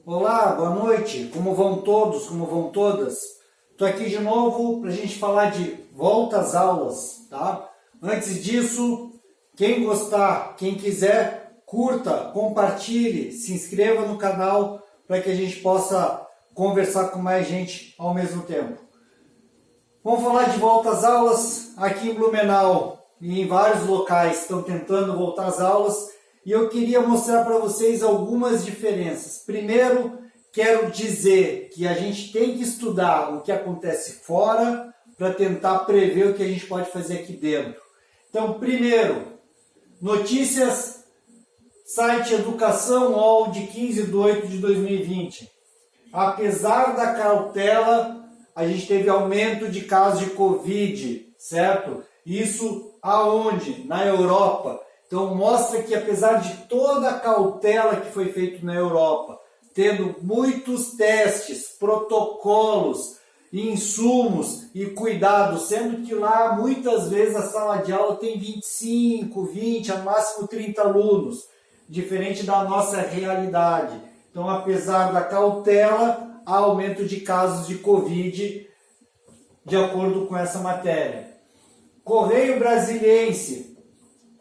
Olá, boa noite, como vão todos, como vão todas? Estou aqui de novo para a gente falar de volta às aulas, tá? Antes disso, quem gostar, quem quiser, curta, compartilhe, se inscreva no canal para que a gente possa conversar com mais gente ao mesmo tempo. Vamos falar de volta às aulas aqui em Blumenau e em vários locais estão tentando voltar às aulas. E eu queria mostrar para vocês algumas diferenças. Primeiro, quero dizer que a gente tem que estudar o que acontece fora para tentar prever o que a gente pode fazer aqui dentro. Então, primeiro, notícias, site Educação UOL de 15/8/2020. Apesar da cautela, a gente teve aumento de casos de Covid, certo? Isso aonde? Na Europa. Então mostra que apesar de toda a cautela que foi feita na Europa, tendo muitos testes, protocolos, insumos e cuidados, sendo que lá muitas vezes a sala de aula tem 25, 20, no máximo 30 alunos, diferente da nossa realidade. Então apesar da cautela, há aumento de casos de Covid, de acordo com essa matéria. Correio Brasiliense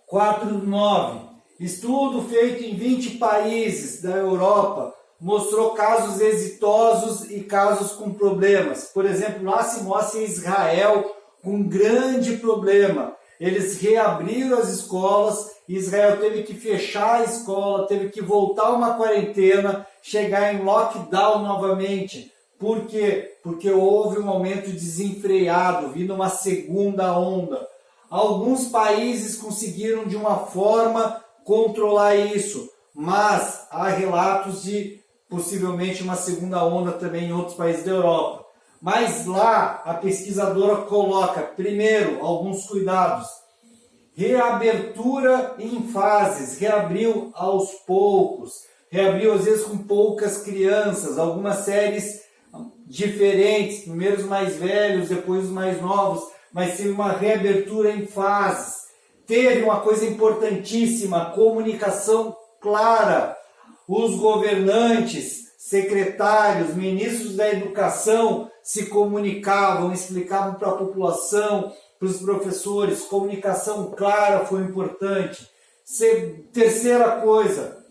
4/9. Estudo feito em 20 países da Europa mostrou casos exitosos e casos com problemas. Por exemplo, lá se mostra Israel com um grande problema. Eles reabriram as escolas, Israel teve que fechar a escola, teve que voltar uma quarentena, chegar em lockdown novamente. Por quê? Porque houve um aumento desenfreado, vindo uma segunda onda. Alguns países conseguiram de uma forma controlar isso, mas há relatos de possivelmente uma segunda onda também em outros países da Europa. Mas lá a pesquisadora coloca, primeiro, alguns cuidados. Reabertura em fases, reabriu aos poucos, reabriu às vezes com poucas crianças, algumas séries diferentes, primeiro os mais velhos, depois os mais novos, mas teve uma reabertura em fases. Teve uma coisa importantíssima, comunicação clara. Os governantes, secretários, ministros da educação se comunicavam, explicavam para a população, para os professores. Comunicação clara foi importante. Terceira coisa,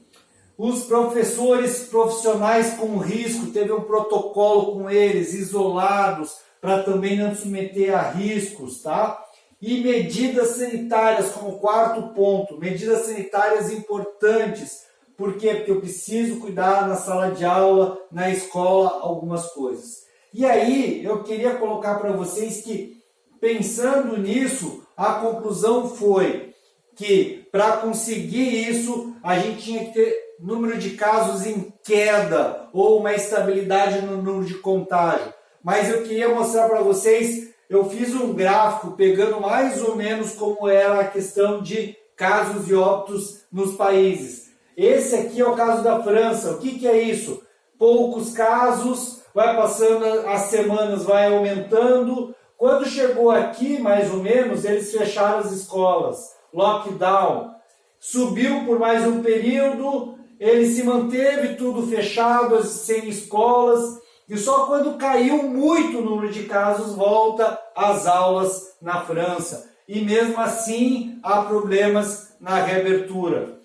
os professores profissionais com risco, teve um protocolo com eles, isolados, para também não submeter a riscos, tá? E medidas sanitárias como quarto ponto, medidas sanitárias importantes. Por quê? Porque eu preciso cuidar na sala de aula, na escola, algumas coisas. E aí, eu queria colocar para vocês que, pensando nisso, a conclusão foi que, para conseguir isso, a gente tinha que ter número de casos em queda, ou uma estabilidade no número de contágio. Mas eu queria mostrar para vocês, eu fiz um gráfico pegando mais ou menos como era a questão de casos e óbitos nos países. Esse aqui é o caso da França. O que é isso? Poucos casos, vai passando as semanas, vai aumentando. Quando chegou aqui, mais ou menos, eles fecharam as escolas. Lockdown. Subiu por mais um período, ele se manteve tudo fechado, sem escolas. E só quando caiu muito o número de casos, volta às aulas na França. E mesmo assim, há problemas na reabertura.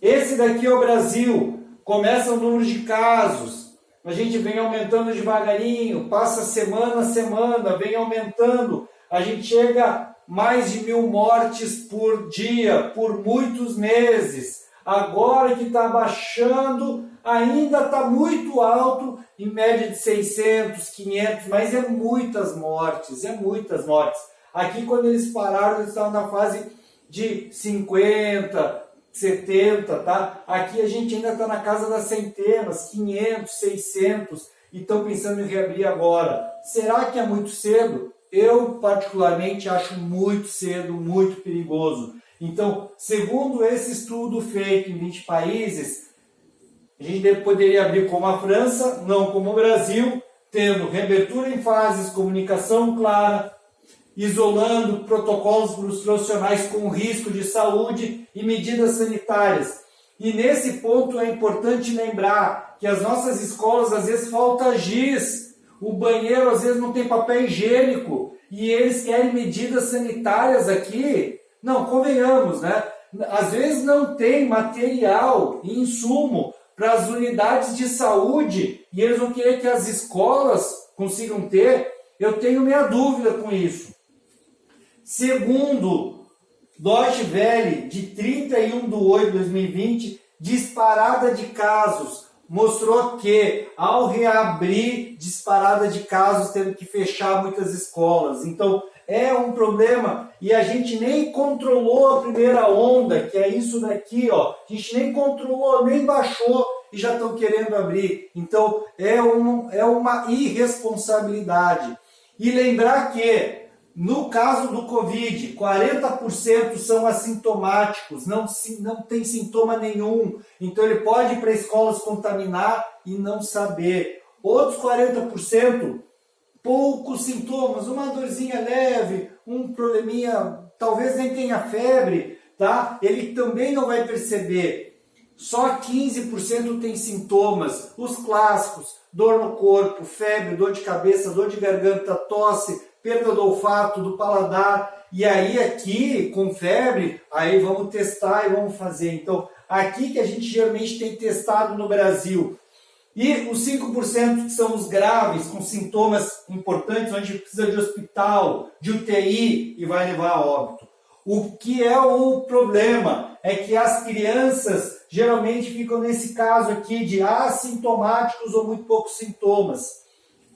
Esse daqui é o Brasil. Começa o número de casos. A gente vem aumentando devagarinho, passa semana a semana, vem aumentando. A gente chega a mais de 1000 mortes por dia, por muitos meses. Agora que está baixando, ainda está muito alto, em média de 600, 500, mas é muitas mortes, Aqui, quando eles pararam, eles estavam na fase de 50, 70, tá? Aqui a gente ainda está na casa das centenas, 500, 600, e estão pensando em reabrir agora. Será que é muito cedo? Eu, particularmente, acho muito cedo, muito perigoso. Então, segundo esse estudo feito em 20 países, a gente poderia abrir como a França, não como o Brasil, tendo reabertura em fases, comunicação clara, isolando protocolos para os profissionais com risco de saúde e medidas sanitárias. E nesse ponto é importante lembrar que as nossas escolas às vezes falta giz, o banheiro às vezes não tem papel higiênico e eles querem medidas sanitárias aqui. Não, convenhamos, né? Às vezes não tem material e insumo para as unidades de saúde e eles vão querer que as escolas consigam ter. Eu tenho minha dúvida com isso. Segundo Deutsche Welle, de 31/8/2020, disparada de casos, mostrou que ao reabrir, disparada de casos, tendo que fechar muitas escolas. Então, é um problema e a gente nem controlou a primeira onda, que é isso daqui, ó. A gente nem controlou, nem baixou e já estão querendo abrir. Então, é uma irresponsabilidade. E lembrar que, no caso do Covid, 40% são assintomáticos, não tem sintoma nenhum. Então ele pode ir para escolas contaminar e não saber. Outros 40%, poucos sintomas, uma dorzinha leve, um probleminha, talvez nem tenha febre, tá? Ele também não vai perceber. Só 15% tem sintomas, os clássicos, dor no corpo, febre, dor de cabeça, dor de garganta, tosse, perda do olfato, do paladar. E aí aqui, com febre, aí vamos testar e vamos fazer. Então, aqui que a gente geralmente tem testado no Brasil. E os 5% que são os graves, com sintomas importantes, onde a gente precisa de hospital, de UTI e vai levar a óbito. O que é o problema é que as crianças geralmente ficam nesse caso aqui de assintomáticos ou muito poucos sintomas.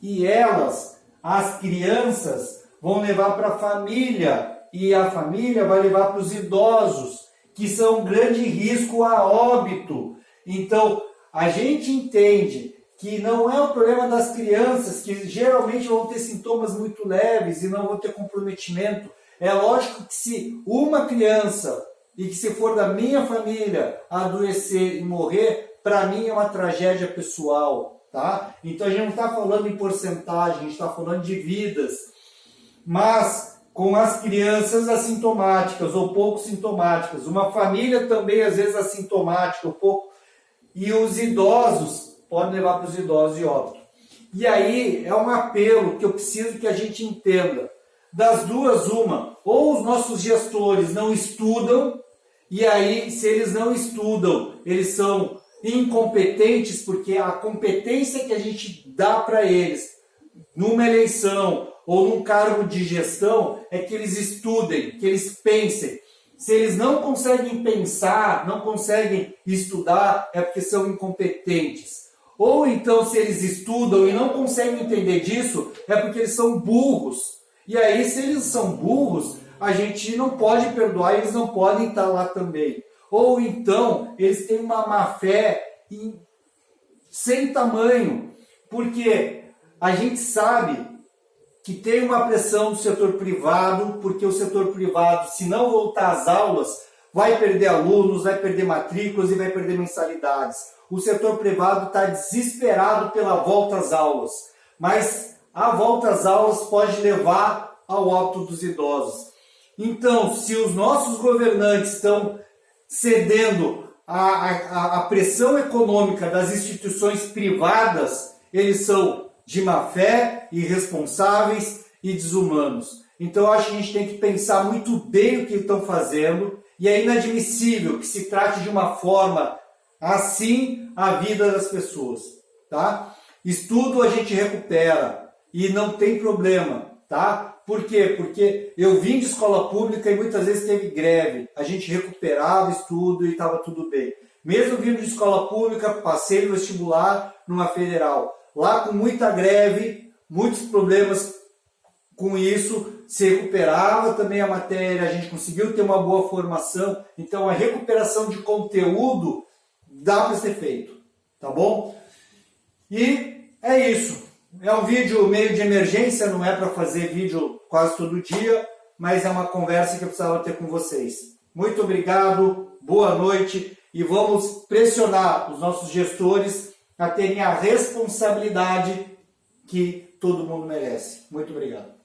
E elas, as crianças, vão levar para a família e a família vai levar para os idosos, que são um grande risco a óbito. Então, a gente entende que não é o problema das crianças, que geralmente vão ter sintomas muito leves e não vão ter comprometimento. É lógico que se uma criança, e que se for da minha família, adoecer e morrer, para mim é uma tragédia pessoal, tá? Então a gente não está falando em porcentagem, a gente está falando de vidas. Mas com as crianças assintomáticas ou pouco sintomáticas, uma família também às vezes assintomática ou pouco, e os idosos, podem levar para os idosos e óbito. E aí é um apelo que eu preciso que a gente entenda. Das duas, uma, ou os nossos gestores não estudam, e aí se eles não estudam, eles são incompetentes, porque a competência que a gente dá para eles numa eleição ou num cargo de gestão é que eles estudem, que eles pensem. Se eles não conseguem pensar, não conseguem estudar, é porque são incompetentes. Ou então, se eles estudam e não conseguem entender disso, é porque eles são burros. E aí, se eles são burros, a gente não pode perdoar, eles não podem estar lá também. Ou então, eles têm uma má fé sem tamanho, porque a gente sabe que tem uma pressão do setor privado, porque o setor privado, se não voltar às aulas, vai perder alunos, vai perder matrículas e vai perder mensalidades. O setor privado está desesperado pela volta às aulas, mas a volta às aulas pode levar ao óbito dos idosos. Então, se os nossos governantes estão cedendo à pressão econômica das instituições privadas, eles são de má fé, irresponsáveis e desumanos. Então, eu acho que a gente tem que pensar muito bem o que estão fazendo, e é inadmissível que se trate de uma forma assim a vida das pessoas, tá? Estudo a gente recupera e não tem problema, tá? Por quê? Porque eu vim de escola pública e muitas vezes teve greve. A gente recuperava estudo e estava tudo bem. Mesmo vindo de escola pública, passei no vestibular numa federal. Lá com muita greve, muitos problemas com isso, se recuperava também a matéria, a gente conseguiu ter uma boa formação. Então a recuperação de conteúdo dá para ser feito, tá bom? E é isso. É um vídeo meio de emergência, não é para fazer vídeo quase todo dia, mas é uma conversa que eu precisava ter com vocês. Muito obrigado, boa noite e vamos pressionar os nossos gestores a terem a responsabilidade que todo mundo merece. Muito obrigado.